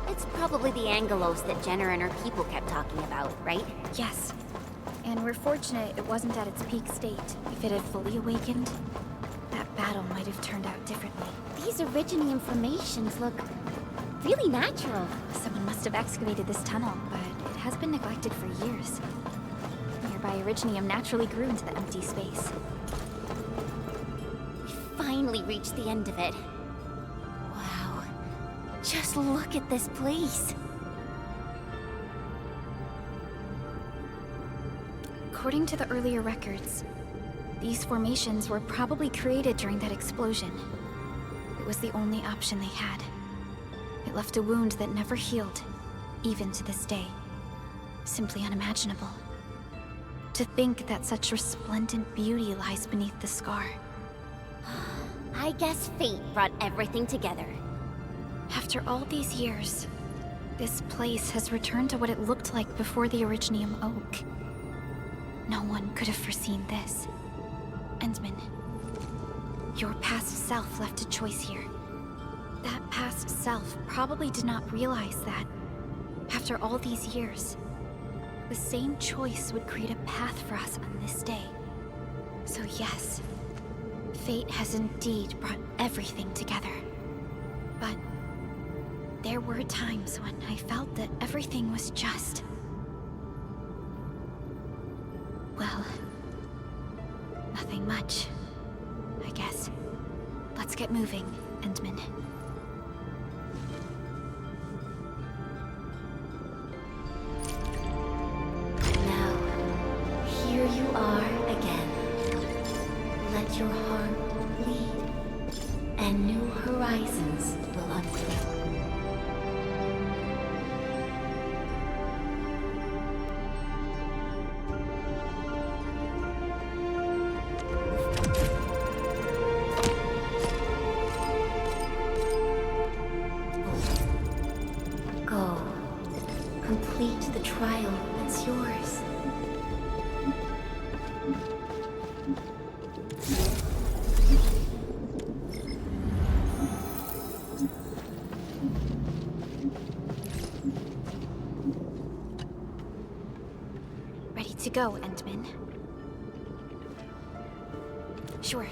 It's probably the Angelos that Jenner and her people kept talking about, right? Yes. And we're fortunate it wasn't at its peak state. If it had fully awakened, that battle might have turned out differently. These Originium formations look really natural. Someone must have excavated this tunnel, but it has been neglected for years. Nearby Originium naturally grew into the empty space. We finally reached the end of it. Wow. Just look at this place. According to the earlier records, these formations were probably created during that explosion. It was the only option they had. It left a wound that never healed, even to this day. Simply unimaginable. To think that such resplendent beauty lies beneath the scar. I guess fate brought everything together. After all these years, this place has returned to what it looked like before the Originium Oak. No one could have foreseen this. Endman, your past self left a choice here. That past self probably did not realize that, after all these years, the same choice would create a path for us on this day. So yes, fate has indeed brought everything together. But there were times when I felt that everything was just... well, nothing much, I guess. Let's get moving, Endman. Now, here you are again. Let your heart bleed, and new horizons will unfold. Go. Complete the trial that's yours. Ready to go, Endman? Sure.